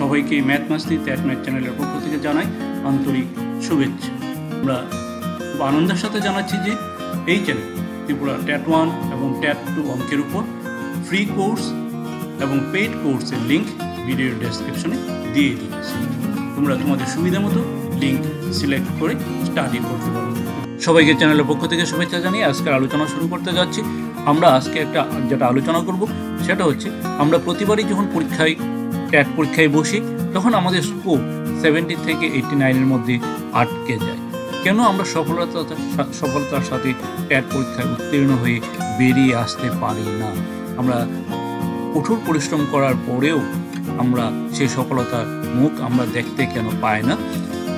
সবাইকে ম্যাথ মাস্তি ত্যাট ম্যাথ চ্যানেলের পক্ষ থেকে জানাই আন্তরিক শুভেচ্ছা। আমরা খুব আনন্দের সাথে জানাচ্ছি যে এই চ্যানেল ত্রিপুরা ট্যাট 1 এবং ট্যাট 2 অঙ্কের উপর ফ্রি কোর্স এবং পেইড কোর্সের লিঙ্ক ভিডিওর ডেসক্রিপশনে দিয়ে দিয়েছি। তোমরা তোমাদের সুবিধা মতো লিঙ্ক সিলেক্ট করে স্টাডি করতে পারো। সবাইকে চ্যানেলের পক্ষ থেকে শুভেচ্ছা জানিয়ে আজকের আলোচনা শুরু করতে যাচ্ছি। আমরা আজকে যেটা আলোচনা করব সেটা হচ্ছে, আমরা প্রতিবারই যখন ট্যাট পরীক্ষায় বসি তখন আমাদের স্কোর 70 থেকে 89-এর মধ্যে আটকে যায়। কেন আমরা সফলতার সাথে ট্যাট পরীক্ষায় উত্তীর্ণ হয়ে বেরিয়ে আসতে পারি না? আমরা কঠোর পরিশ্রম করার পরেও আমরা সেই সফলতার মুখ আমরা দেখতে কেন পাই না,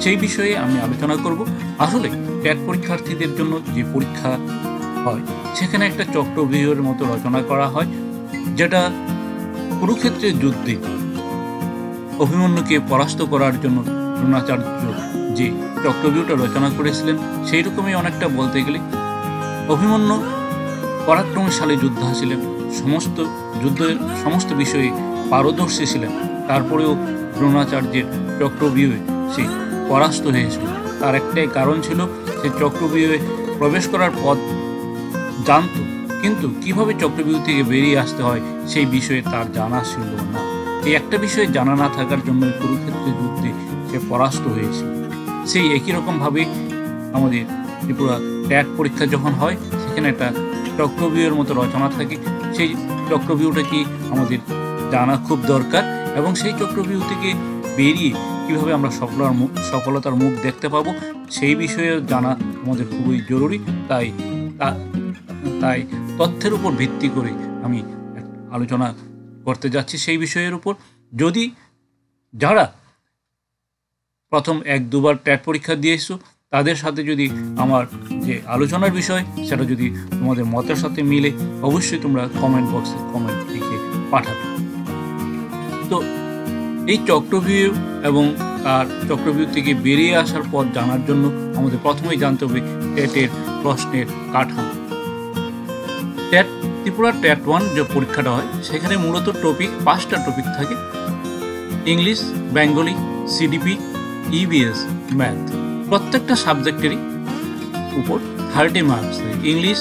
সেই বিষয়ে আমি আলোচনা করব। আসলে ট্যাট পরীক্ষার্থীদের জন্য যে পরীক্ষা হয় সেখানে একটা চক্রব্যূহের মতো রচনা করা হয়, যেটা কুরুক্ষেত্রের যুদ্ধে অভিমন্যুকে পরাস্ত করার জন্য দ্রোণাচার্য যে চক্রব্যূহটা রচনা করেছিলেন, সেই রকমই অনেকটা বলতে গেলে অভিমন্যু পরাক্রমশালী যোদ্ধা ছিলেন, সমস্ত বিষয়ে পারদর্শী ছিলেন। তারপরেও দ্রোণাচার্যের চক্রব্যূহে সে পরাস্ত হয়েছিল। তার একটাই কারণ ছিল, সে চক্রব্যূহে প্রবেশ করার পথ জানত, কিন্তু কিভাবে চক্রব্যূহ থেকে বেরিয়ে আসতে হয় সেই বিষয়ে তার জানা ছিল না। এই একটা বিষয়ে জানা না থাকার জন্য কুরুক্ষেত্রের যুদ্ধে সে পরাস্ত হয়েছিল। সেই একই রকমভাবে আমাদের ত্রিপুরা ট্যাট পরীক্ষা যখন হয় সেখানে একটা চক্রব্যূহের মতো রচনা থাকে। সেই চক্রব্যূহটা কি আমাদের জানা খুব দরকার, এবং সেই চক্রব্যূহ থেকে বেরিয়ে কীভাবে আমরা সফলতার মুখ দেখতে পাবো সেই বিষয়ে জানা আমাদের খুবই জরুরি। তাই তথ্যের উপর ভিত্তি করে আমি আলোচনা করতে যাচ্ছি সেই বিষয়ের উপর। যদি যারা প্রথম 1-2 বার ট্যাট পরীক্ষা দিয়েছো তাদের সাথে যদি আমার যে আলোচনার বিষয় সেটা যদি তোমাদের মতের সাথে মিলে, অবশ্যই তোমরা কমেন্ট বক্সে কমেন্ট লিখে পাঠাবে। তো এই চক্রব্যূহ এবং তার চক্রব্যূহ থেকে বেরিয়ে আসার পথ জানার জন্য আমাদের প্রথমেই জানতে হবে ট্যাটের প্রশ্নের কাঠামো। ত্রিপুরা ট্যাট 1 যে পরীক্ষাটা হয় সেখানে মূলত 5টা টপিক থাকে: English, Bengali, CDP, EVS, math. প্রত্যেকটা সাবজেক্টেরই উপর 30 মার্কস থাকে। English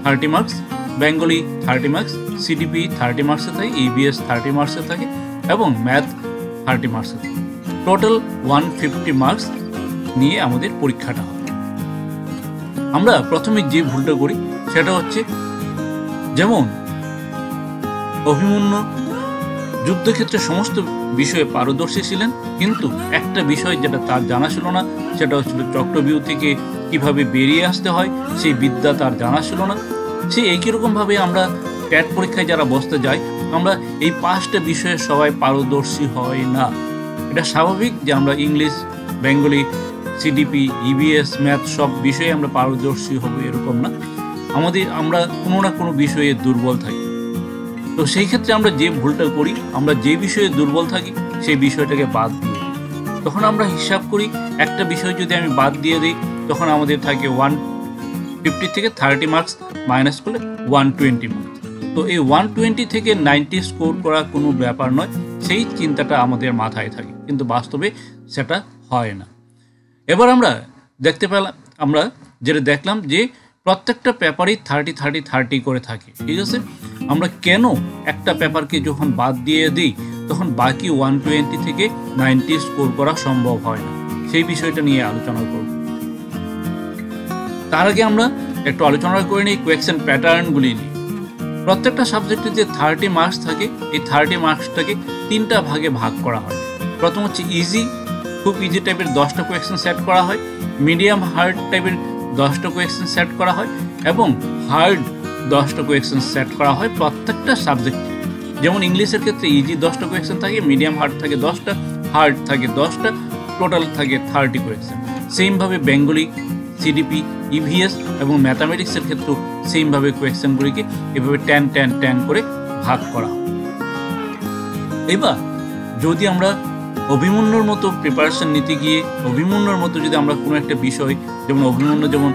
30 marks, Bengali 30 marks, CDP 30 মার্কসে থাকে, ইভিএস 30 মার্কসে থাকে এবং ম্যাথ 30 মার্কসে থাকে। টোটাল 150 মার্কস নিয়ে আমাদের পরীক্ষাটা হয়। আমরা প্রথমে যে ভুলটা করি সেটা হচ্ছে, যেমন অভিমন্যু যুদ্ধক্ষেত্রে সমস্ত বিষয়ে পারদর্শী ছিলেন, কিন্তু একটা বিষয় যেটা তার জানা ছিল না সেটা হচ্ছিল চক্রব্যূহ থেকে কিভাবে বেরিয়ে আসতে হয় সেই বিদ্যা তার জানা ছিল না। সেই একই রকমভাবে আমরা ট্যাট পরীক্ষায় যারা বসতে যাই, আমরা এই 5টা বিষয়ে সবাই পারদর্শী হয় না। এটা স্বাভাবিক যে আমরা English, Bengali, CDP, EVS, math সব বিষয়ে আমরা পারদর্শী হব এরকম না। আমরা কোনো না কোনো বিষয়ে দুর্বল থাকি। তো সেই ক্ষেত্রে আমরা যে ভুলটা করি, আমরা যে বিষয়ে দুর্বল থাকি সেই বিষয়টাকে বাদ দিয়ে দিই। তখন আমরা হিসাব করি, একটা বিষয় যদি আমি বাদ দিয়ে দিই তখন আমাদের থাকে 150 থেকে 30 মার্কস মাইনাস করলে 120 মার্কস। তো এই 120 থেকে 90 স্কোর করা কোনো ব্যাপার নয়, সেই চিন্তাটা আমাদের মাথায় থাকে, কিন্তু বাস্তবে সেটা হয় না। এবার আমরা যেটা দেখলাম যে প্রত্যেকটা পেপারই 30 করে থাকে। ঠিক আছে, আমরা কেন একটা পেপারকে যখন বাদ দিয়ে দিই তখন বাকি 120 থেকে 90 স্কোর করা সম্ভব হয় না, সেই বিষয়টা নিয়ে আলোচনা করব। তার আগে আমরা একটু আলোচনা করে নিই কোয়েশ্চেন প্যাটার্নগুলি নিয়ে। প্রত্যেকটা সাবজেক্টে যে 30 মার্কস থাকে, এই 30 মার্কসটাকে 3টা ভাগে ভাগ করা হয়। প্রথম হচ্ছে ইজি, খুব ইজি টাইপের 10টা কোয়েশ্চেন সেট করা হয়, মিডিয়াম হার্ড টাইপের 10টা কোয়েশ্চেন সেট করা হয়, এবং হার্ড 10টা কোয়েশ্চেন সেট করা হয় প্রত্যেকটা সাবজেক্টে। যেমন ইংলিশের ক্ষেত্রে ইজি 10টা কোয়েশ্চেন থাকে, মিডিয়াম হার্ড থাকে 10টা, হার্ড থাকে 10টা, টোটাল থাকে 30 কোয়েশ্চেন। সেমভাবে বেঙ্গলি, সিডিপি, ইভিএস এবং ম্যাথামেটিক্সের ক্ষেত্রেও সেমভাবে কোয়েশ্চেনগুলিকে এভাবে 10 করে ভাগ করা হয়। এবার যদি আমরা অভিমন্যুর মতো প্রিপারেশন নিতে গিয়ে অভিমন্যুর মতো যদি আমরা কোনো একটা বিষয়, যেমন অভিমন্যু যেমন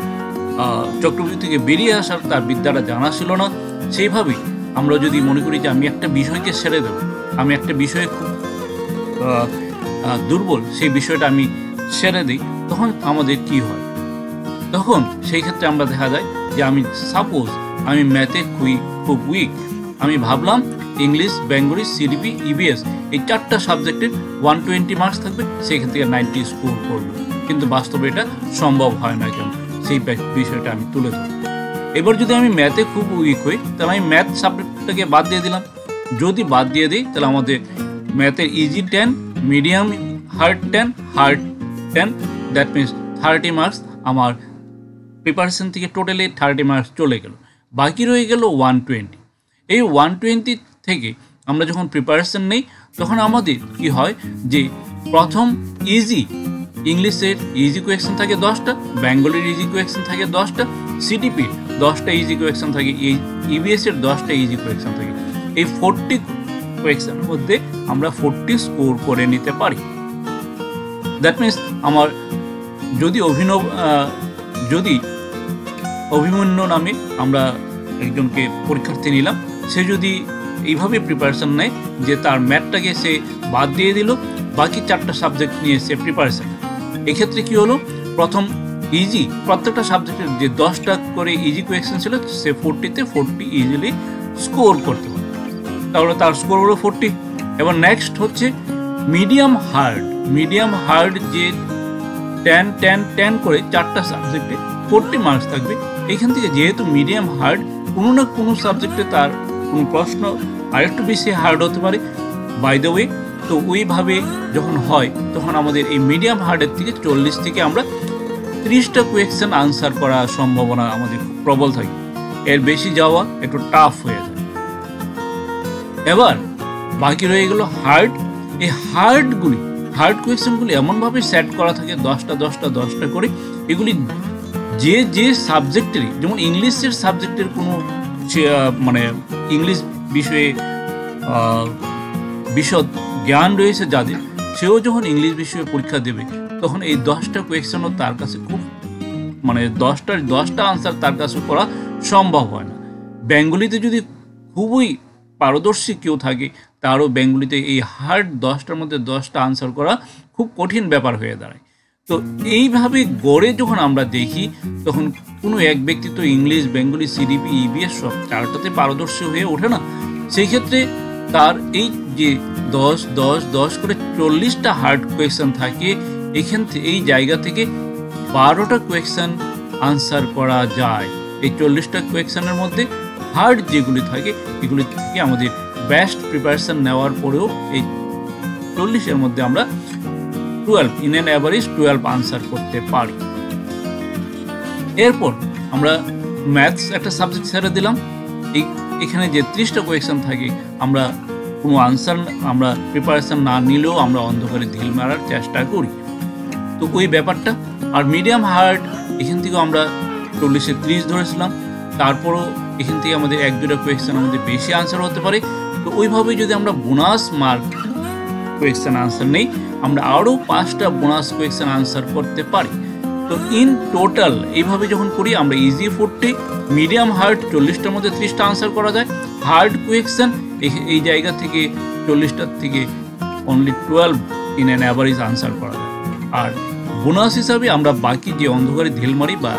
চক্রব্যূহ থেকে বেরিয়ে আসার তার বিদ্যাটা জানা ছিল না, সেইভাবেই আমরা যদি মনে করি যে আমি একটা বিষয়কে ছেড়ে দেব, আমি একটা বিষয়ে খুব দুর্বল সেই বিষয়টা আমি ছেড়ে দিই, তখন আমাদের কি হয়? তখন সেই ক্ষেত্রে আমরা দেখা যায় যে আমি সাপোজ আমি ম্যাথে খুব উইক, আমি ভাবলাম ইংলিশ, বেঙ্গলি, সিডিপি, ইবিএস এই 4টা সাবজেক্টের 120 মার্কস থাকবে, সেখান থেকে 90 স্কোর করবো, কিন্তু বাস্তবে এটা সম্ভব হয় না। কেন? সেই বিষয়টা আমি তুলে ধরব। এবার যদি আমি ম্যাথে খুব উইক হই, তাহলে আমি ম্যাথ সাবজেক্টটাকে বাদ দিয়ে দিলাম। যদি বাদ দিয়ে দিই, তাহলে আমাদের ম্যাথের easy 10, medium hard 10, hard 10, that means 30 marks আমার প্রিপারেশন থেকে টোটালি 30 মার্কস চলে গেল। বাকি রয়ে গেল 120। এই 120 থেকে আমরা যখন প্রিপারেশন নেই, তখন আমাদের কি হয় যে প্রথম ইজি ইংলিশের ইজি কোয়েকশন থাকে 10টা, বেঙ্গলির ইজি কোয়েকশন থাকে 10টা, সিডিপির 10টা ইজি কোয়েকশন থাকে, ইবিএসের 10টা ইজি কোয়েকশন থাকে। এই 40 কোয়েকশনের মধ্যে আমরা 40 স্কোর করে নিতে পারি। দ্যাট মিনস আমার যদি অভিমন্যু নামে আমরা একজনকে পরীক্ষার্থী নিলাম, সে যদি এইভাবে প্রিপারেশন নেয় যে তার ম্যাথটাকে সে বাদ দিয়ে দিল, বাকি 4টা সাবজেক্ট নিয়ে সে প্রিপারেশন, এক্ষেত্রে কি হলো, প্রথম ইজি প্রত্যেকটা সাবজেক্টের যে 10টা করে ইজি কোয়েকশন ছিল, সে 40তে 40 ইজিলি স্কোর করতে পারে, তাহলে তার স্কোর হলো 40। এবার নেক্সট হচ্ছে মিডিয়াম হার্ড যে 10 10 10 করে 4টা সাবজেক্টে 40 মার্কস থাকবে। এখান থেকে যেহেতু মিডিয়াম হার্ড, কোনো না কোনো সাবজেক্টে তার কোনো প্রশ্ন আরেকটু বেশি হার্ড হতে পারে, বাই দ্য ওয়ে। তো ওইভাবে যখন হয়, তখন আমাদের এই মিডিয়াম হার্ডের থেকে 40 থেকে আমরা 30টা কোয়েকশন আনসার করার সম্ভাবনা আমাদের খুব প্রবল থাকে। এর বেশি যাওয়া একটু টাফ হয়ে যায়। এবার বাকি রয়ে গেল হার্ড। এই হার্ড কোয়েকশনগুলি এমনভাবে সেট করা থাকে 10টা করে, এগুলি যে সাবজেক্টেরই, যেমন ইংলিশের সাবজেক্টের কোনো মানে ইংলিশ বিষয়ে বিশদ জ্ঞান রয়েছে যাদের, সেও যখন ইংলিশ বিষয়ে পরীক্ষা দেবে, তখন এই 10টা কোয়েকশনও তার কাছে খুব মানে 10টা আনসার তার কাছে করা সম্ভব হয় না। বেঙ্গলিতে যদি খুবই পারদর্শী কেউ থাকে, তারও বেঙ্গলিতে এই হার্ড 10টার মধ্যে 10টা আনসার করা খুব কঠিন ব্যাপার হয়ে দাঁড়ায়। তো এইভাবে গড়ে যখন আমরা দেখি, তখন কোনো এক ব্যক্তি তো ইংলিশ, বেঙ্গলি, সিডিপি, ইবিএস সব 4টাতে পারদর্শী হয়ে ওঠে না। সেই ক্ষেত্রে তার এই যে 10 করে 40টা হার্ড কোয়েকশন থাকে, এই জায়গা থেকে 12টা কোয়েকশন আনসার করা যায়। এই 40টা কোয়েকশনের মধ্যে হার্ড যেগুলি থাকে, এগুলি থেকে আমাদের বেস্ট প্রিপারেশন নেওয়ার পরেও এই 40-এর মধ্যে আমরা 12 ইন অ্যান অ্যাভারেজ 12 আনসার করতে পারি। এরপর আমরা ম্যাথস একটা সাবজেক্ট ছেড়ে দিলাম। এখানে যে 30টা কোয়েকশন থাকে, আমরা কোনো আনসার আমরা প্রিপারেশন না নিলেও আমরা অন্ধকারে ঢিল মারার চেষ্টা করি। তো ওই ব্যাপারটা। আর মিডিয়াম হার্ড, এখান থেকে আমরা 40-এ 30 ধরেছিলাম, তারপরও এখান থেকে আমাদের 1-2টা কোয়েকশন আমাদের বেশি আনসার হতে পারে। তো ওইভাবে যদি আমরা বোনাস মার্ক কোয়েকশন আনসার নেই, আমরা আরও 5টা বোনাস কোয়েকশন আনসার করতে পারি। তো ইন টোটাল এইভাবে যখন করি, আমরা ইজি 40, মিডিয়াম হার্ড 40টার মধ্যে 30টা আনসার করা যায়। হার্ড কোয়েকশন এই জায়গা থেকে 40টার থেকে only 12 in an average answer করা যায়। আর বোনাস হিসাবে আমরা বাকি যে অন্ধকারে ঢিল মারি বা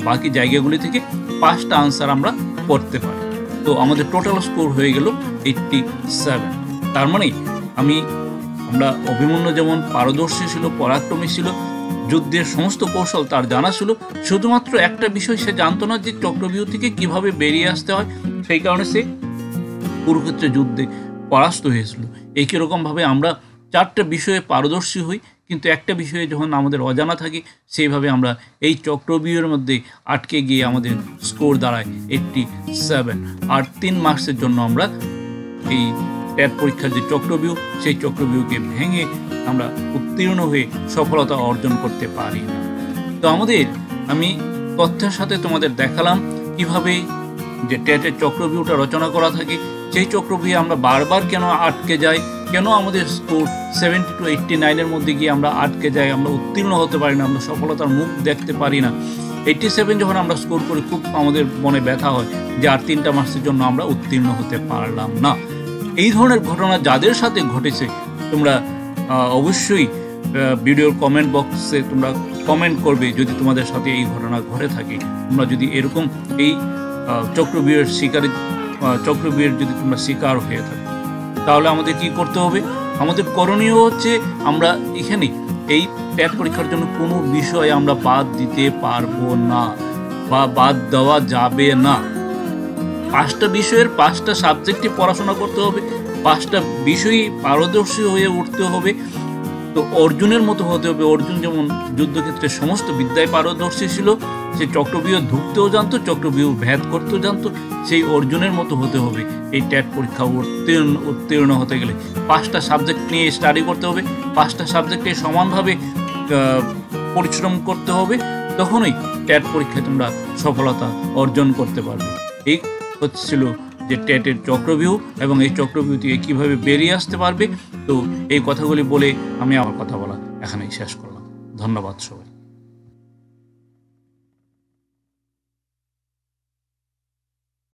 বাকি জায়গাগুলি থেকে 5টা আনসার আমরা করতে পারি। তো আমাদের টোটাল স্কোর হয়ে গেল 87। তার মানে আমরা অভিমন্যু যেমন পারদর্শী ছিল, পরাক্রমী ছিল, যুদ্ধের সমস্ত কৌশল তার জানা ছিল, শুধুমাত্র একটা বিষয় সে জানতো না যে চক্রব্যূহ থেকে কিভাবে বেরিয়ে আসতে হয়। সেই কারণে সে কুরুক্ষেত্রের যুদ্ধে পরাস্ত হয়েছিল। একই রকমভাবে আমরা 4টা বিষয়ে পারদর্শী হই, কিন্তু একটা বিষয়ে যখন আমাদের অজানা থাকে, সেইভাবে আমরা এই চক্রব্যূহের মধ্যে আটকে গিয়ে আমাদের স্কোর দাঁড়ায় 87। আর 3 মার্কসের জন্য আমরা এই ট্যাট পরীক্ষার যে চক্রব্যূহ, সেই চক্রব্যূহকে ভেঙে আমরা উত্তীর্ণ হয়ে সফলতা অর্জন করতে পারি না। তো আমি তথ্যের সাথে তোমাদের দেখালাম কিভাবে যে ট্যাটের চক্রব্যূহটা রচনা করা থাকে, সেই চক্রব্যূহে আমরা বারবার কেন আটকে যাই, কেন আমাদের স্কোর 70 to 89-এর মধ্যে গিয়ে আমরা আটকে যাই, আমরা উত্তীর্ণ হতে পারি না, আমরা সফলতার মুখ দেখতে পারি না। 87 যখন আমরা স্কোর করি, খুব আমাদের মনে ব্যথা হয় যে আর 3টা মার্কসের জন্য আমরা উত্তীর্ণ হতে পারলাম না। এই ধরনের ঘটনা যাদের সাথে ঘটেছে, তোমরা অবশ্যই ভিডিওর কমেন্ট বক্সে তোমরা কমেন্ট করবে যদি তোমাদের সাথে এই ঘটনা ঘটে থাকে। তোমরা যদি এরকম এই চক্রবীরের যদি তোমরা শিকার হয়ে থাকো, তাহলে আমাদের কি করতে হবে? আমাদের করণীয় হচ্ছে আমরা এখানে এই ট্যাট পরীক্ষার জন্য কোনো বিষয় আমরা বাদ দিতে পারবো না বা বাদ দেওয়া যাবে না। 5টা বিষয়ের 5টা সাবজেক্টে পড়াশোনা করতে হবে, 5টা বিষয়ই পারদর্শী হয়ে উঠতে হবে। তো অর্জুনের মতো হতে হবে। অর্জুন যেমন যুদ্ধক্ষেত্রে সমস্ত বিদ্যায় পারদর্শী ছিল, সে চক্রব্যূহ ধুঁকতেও জানতো, চক্রব্যূহ ভেদ করতেও জানতো, সেই অর্জুনের মতো হতে হবে। এই ট্যাট পরীক্ষা উত্তীর্ণ হতে গেলে 5টা সাবজেক্ট নিয়ে স্টাডি করতে হবে, 5টা সাবজেক্টে সমানভাবে পরিশ্রম করতে হবে, তখনই ট্যাট পরীক্ষায় তোমরা সফলতা অর্জন করতে পারবে। এই হচ্ছিল যে ট্যাটের চক্রব্যূহ এবং এই চক্রব্যূহ থেকে কীভাবে বেরিয়ে আসতে পারবে। তো এই কথাগুলি বলে আমি আমার কথা বলা এখানেই শেষ করলাম। ধন্যবাদ সবাই।